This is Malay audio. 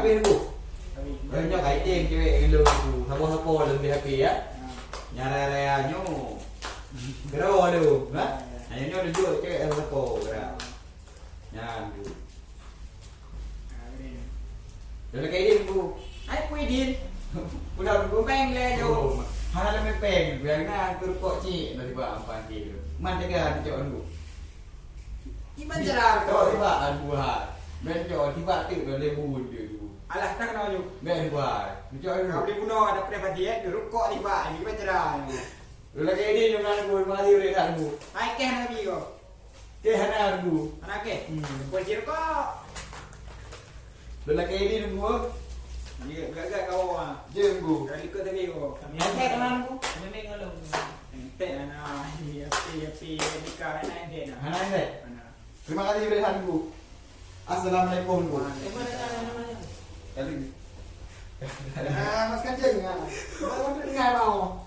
habis bu. Banyak kaiting cewek gelo tu. Habo-habo lebih happy ya. Nyara-nyaranya. Gero aduh, ha? Hanya duduk cewek habo gera. Nyan tu. Dah kaiting bu. Ai kuidin. Udah beng le jo. Hal me peng, biarna tur kok ci na tiba ampan ki. Man jaga cok bu. Iman jarar ko tiba an buah. Men jo tiba tu le bun tu. Alah tak kenal ju. Men buah. Jo Kau beli buno ada privasi ya, duduk kok tiba ini baca. Udah kayak ini dengan bu mari udah kan bu. Hai keh nabi ko. Ke hana bu. Anak keh. Wajir kok. Udah kayak ini bu. Dia gagak kau ah. Jeng bu. Dari ikut tadi ko. Nanti kenal bu. Memang ngalung. Ente ana api dika ana ente na. Hana ini. Terima kasih udah bu. Assalamualaikum bu. Mana namanya? Kali. Ah, mas kan jeng ah. Mau dengar mau.